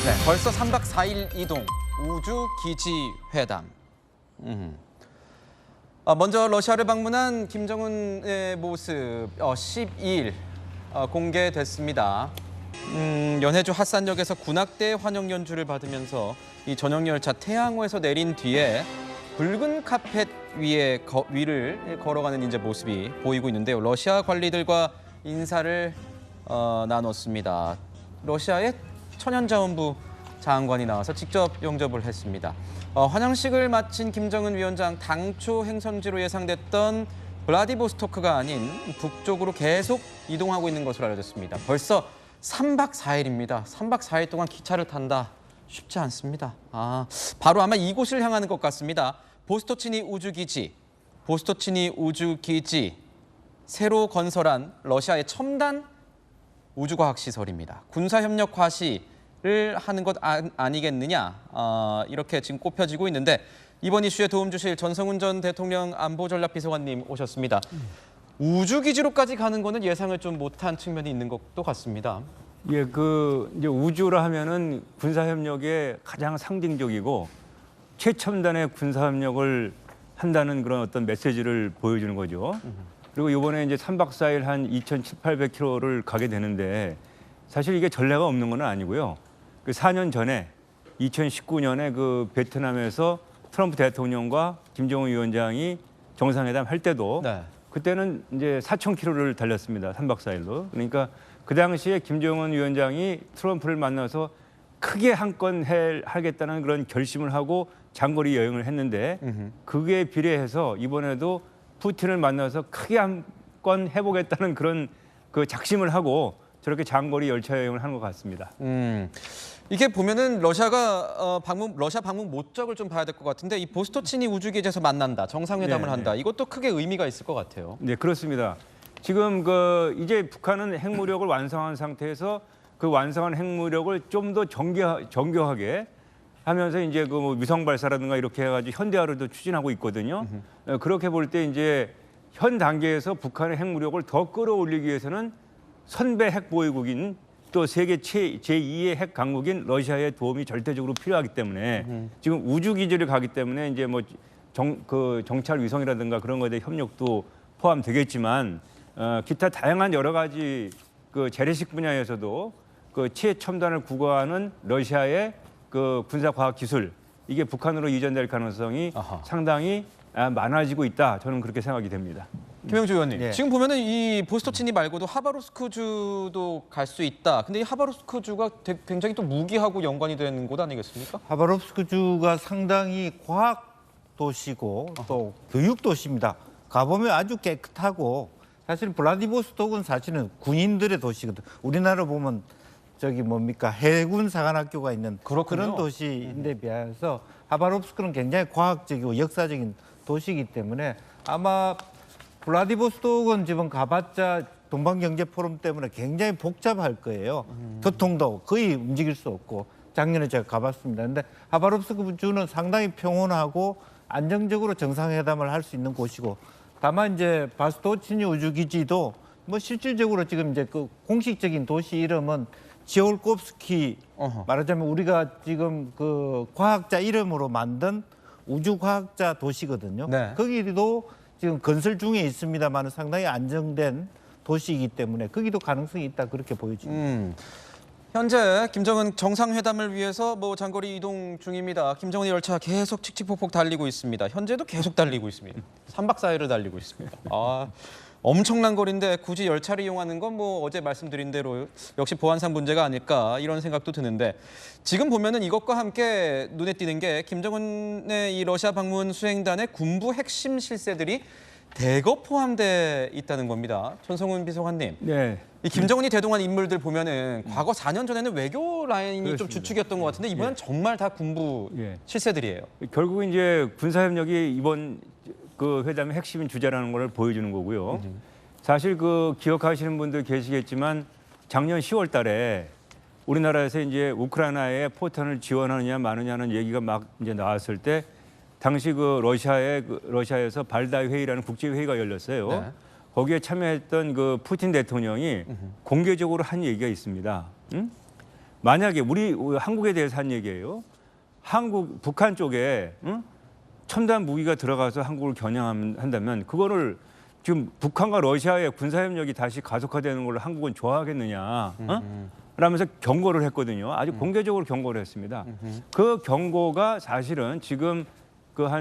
네, 벌써 3박 4일 이동, 우주기지 회담. 먼저 러시아를 방문한 김정은의 모습 12일 공개됐습니다. 연해주 핫산역에서 군악대 환영 연주를 받으면서 이 전용 열차 태양호에서 내린 뒤에 붉은 카펫 위를 걸어가는 이제 모습이 보이고 있는데요. 러시아 관리들과 인사를 나눴습니다. 러시아의 천연자원부 장관이 나와서 직접 영접을 했습니다. 환영식을 마친 김정은 위원장 당초 행선지로 예상됐던 블라디보스토크가 아닌 북쪽으로 계속 이동하고 있는 것으로 알려졌습니다. 벌써 3박 4일입니다. 3박 4일 동안 기차를 탄다. 쉽지 않습니다. 바로 아마 이곳을 향하는 것 같습니다. 보스토치니 우주기지, 새로 건설한 러시아의 첨단 우주과학시설입니다. 군사협력 과시를 하는 것 아니겠느냐, 이렇게 지금 꼽혀지고 있는데 이번 이슈에 도움 주실 전성훈 전 대통령 안보전략비서관님 오셨습니다. 우주기지로까지 가는 거는 예상을 좀 못한 측면이 있는 것도 같습니다. 예, 이제 우주라 하면은 군사협력의 가장 상징적이고 최첨단의 군사협력을 한다는 그런 어떤 메시지를 보여주는 거죠. 그리고 이번에 이제 3박 4일 한 2,700~800km를 가게 되는데 사실 이게 전례가 없는 건 아니고요. 4년 전에 2019년에 베트남에서 트럼프 대통령과 김정은 위원장이 정상회담 할 때도 네. 그때는 이제 4,000km를 달렸습니다. 3박 4일로. 그러니까 그 당시에 김정은 위원장이 트럼프를 만나서 크게 한 건 하겠다는 그런 결심을 하고 장거리 여행을 했는데 그게 비례해서 이번에도 푸틴을 만나서 크게 한 건 해보겠다는 그런 작심을 하고 저렇게 장거리 열차 여행을 하는 것 같습니다. 이게 보면은 러시아 방문 목적을 좀 봐야 될 것 같은데 이 보스토치니 우주기지에서 만난다, 정상회담을 한다. 이것도 크게 의미가 있을 것 같아요. 네, 그렇습니다. 지금 이제 북한은 핵무력을 완성한 상태에서 그 완성한 핵무력을 좀 더 정교하게 하면서 이제 위성 발사라든가 이렇게 해가지고 현대화를 추진하고 있거든요. 그렇게 볼 때 이제 현 단계에서 북한의 핵무력을 더 끌어올리기 위해서는 선배 핵보유국인 또 세계 제2의 핵 강국인 러시아의 도움이 절대적으로 필요하기 때문에 지금 우주기지를 가기 때문에 이제 정찰 위성이라든가 그런 거에 대한 협력도 포함되겠지만 기타 다양한 여러 가지 재래식 분야에서도 최첨단을 구가하는 러시아의 군사과학 기술 이게 북한으로 이전될 가능성이 상당히 많아지고 있다. 저는 그렇게 생각이 됩니다. 김영주 의원님, 네. 지금 보면은 이 보스토치니 말고도 하바롭스크주도 갈 수 있다. 근데 이 하바롭스크주가 굉장히 또 무기하고 연관이 되는 곳 아니겠습니까? 하바롭스크주가 상당히 과학 도시고 또 교육 도시입니다. 가보면 아주 깨끗하고 사실 블라디보스톡은 사실은 군인들의 도시거든. 우리나라 보면 해군 사관학교가 있는 그렇군요. 그런 도시인데 비해서 하바롭스크는 굉장히 과학적이고 역사적인 도시이기 때문에 아마 블라디보스톡은 지금 가봤자 동방경제포럼 때문에 굉장히 복잡할 거예요. 교통도 거의 움직일 수 없고 작년에 제가 가봤습니다. 근데 하바롭스크주는 상당히 평온하고 안정적으로 정상회담을 할 수 있는 곳이고 다만 이제 바스토치니 우주기지도 실질적으로 지금 이제 공식적인 도시 이름은 지올콥스키 말하자면 우리가 지금 과학자 이름으로 만든 우주과학자 도시거든요. 네. 거기도 지금 건설 중에 있습니다만 상당히 안정된 도시이기 때문에 거기도 가능성이 있다 그렇게 보여집니다. 현재 김정은 정상회담을 위해서 장거리 이동 중입니다. 김정은의 열차 계속 칙칙폭폭 달리고 있습니다. 현재도 계속 달리고 있습니다. 3박 4일을 달리고 있습니다. 엄청난 거리인데 굳이 열차를 이용하는 건 어제 말씀드린 대로 역시 보안상 문제가 아닐까 이런 생각도 드는데 지금 보면은 이것과 함께 눈에 띄는 게 김정은의 이 러시아 방문 수행단의 군부 핵심 실세들이 대거 포함돼 있다는 겁니다. 전성훈 비서관님. 네. 이 김정은이 대동한 인물들 보면은 과거 4년 전에는 외교 라인이 좀 그렇습니다. 주축이었던 것 같은데 이번엔 정말 다 군부 실세들이에요. 결국 이제 군사협력이 이번 회담의 핵심 주제라는 걸 보여주는 거고요. 사실 기억하시는 분들 계시겠지만 작년 10월 달에 우리나라에서 이제 우크라이나에 포탄을 지원하느냐 마느냐는 얘기가 막 이제 나왔을 때 당시 러시아에서 발다이 회의라는 국제 회의가 열렸어요. 네. 거기에 참여했던 푸틴 대통령이 공개적으로 한 얘기가 있습니다. 만약에 우리 한국에 대해서 한 얘기예요. 북한 쪽에 첨단 무기가 들어가서 한국을 겨냥한다면 그거를 지금 북한과 러시아의 군사협력이 다시 가속화되는 걸로 한국은 좋아하겠느냐? 라면서 경고를 했거든요. 아주 공개적으로 경고를 했습니다. 그 경고가 사실은 지금 거의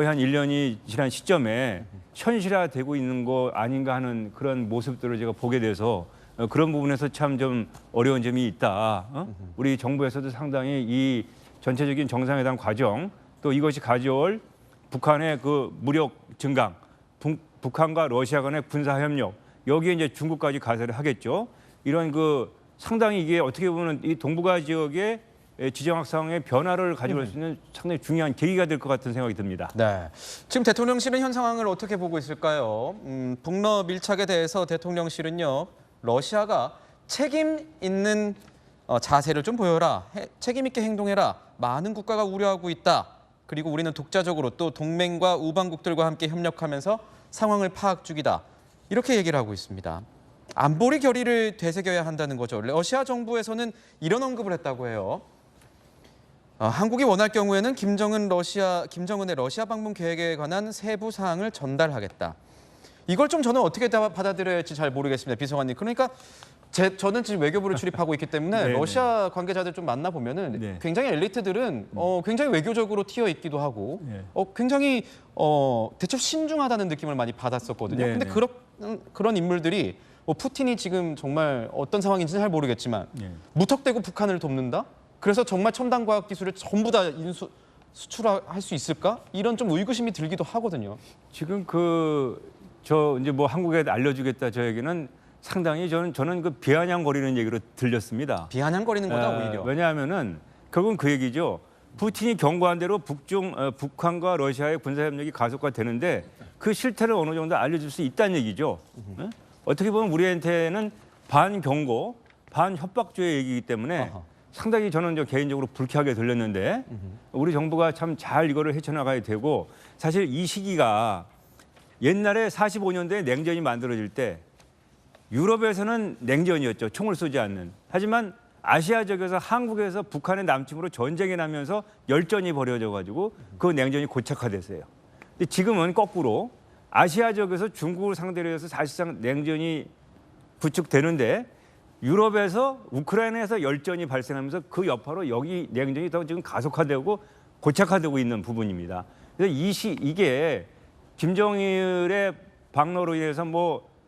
한 1년이 지난 시점에 현실화되고 있는 거 아닌가 하는 그런 모습들을 제가 보게 돼서 그런 부분에서 참 좀 어려운 점이 있다. 우리 정부에서도 상당히 이 전체적인 정상회담 과정 또 이것이 가져올 북한의 그 무력 증강, 북한과 러시아 간의 군사 협력 여기에 이제 중국까지 가세를 하겠죠. 이런 그 상당히 이게 어떻게 보면 이 동북아 지역의 지정학상의 변화를 가져올 수 있는 상당히 중요한 계기가 될 것 같은 생각이 듭니다. 네. 지금 대통령실은 현 상황을 어떻게 보고 있을까요? 북러 밀착에 대해서 대통령실은요, 러시아가 책임 있는 자세를 좀 보여라, 책임 있게 행동해라, 많은 국가가 우려하고 있다. 그리고 우리는 독자적으로 또 동맹과 우방국들과 함께 협력하면서 상황을 파악 중이다. 이렇게 얘기를 하고 있습니다. 안보리 결의를 되새겨야 한다는 거죠. 러시아 정부에서는 이런 언급을 했다고 해요. 한국이 원할 경우에는 김정은의 러시아 방문 계획에 관한 세부 사항을 전달하겠다. 이걸 좀 저는 어떻게 받아들여야 할지 잘 모르겠습니다. 비서관님. 그러니까 저는 지금 외교부를 출입하고 있기 때문에 네, 러시아 관계자들 좀 만나보면은 네. 굉장히 엘리트들은 굉장히 외교적으로 튀어 있기도 하고 네. 굉장히 대체 신중하다는 느낌을 많이 받았었거든요. 네, 근데 네. 그런 인물들이 푸틴이 지금 정말 어떤 상황인지는 잘 모르겠지만 무턱대고 북한을 돕는다? 그래서 정말 첨단 과학 기술을 전부 다 수출할 수 있을까? 이런 좀 의구심이 들기도 하거든요. 지금 이제 뭐 한국에 알려주겠다 저 얘기는 상당히 저는 그 비아냥거리는 얘기로 들렸습니다. 비아냥거리는 거다 오히려. 왜냐하면은 결국은 그 얘기죠. 푸틴이 경고한 대로 북한과 러시아의 군사 협력이 가속화되는데 그 실태를 어느 정도 알려줄 수 있다는 얘기죠. 네? 어떻게 보면 우리한테는 반경고, 반협박조의 얘기이기 때문에 상당히 저는 개인적으로 불쾌하게 들렸는데 우리 정부가 참 잘 이거를 헤쳐나가야 되고 사실 이 시기가 옛날에 45년도에 냉전이 만들어질 때 유럽에서는 냉전이었죠. 총을 쏘지 않는. 하지만 아시아 지역에서 한국에서 북한의 남침으로 전쟁이 나면서 열전이 벌어져 가지고 그 냉전이 고착화됐어요. 근데 지금은 거꾸로 아시아 지역에서 중국을 상대로 해서 사실상 냉전이 구축되는데 유럽에서 우크라이나에서 열전이 발생하면서 그 여파로 여기 냉전이 더 지금 가속화되고 고착화되고 있는 부분입니다. 그래서 이게 김정일의 방로로 인해서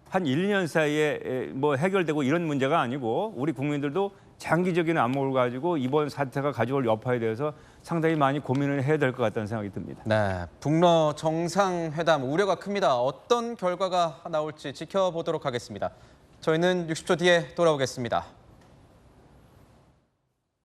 한 1, 2년 사이에 해결되고 이런 문제가 아니고 우리 국민들도 장기적인 안목을 가지고 이번 사태가 가져올 여파에 대해서 상당히 많이 고민을 해야 될 것 같다는 생각이 듭니다. 네, 북러 정상회담 우려가 큽니다. 어떤 결과가 나올지 지켜보도록 하겠습니다. 저희는 60초 뒤에 돌아오겠습니다.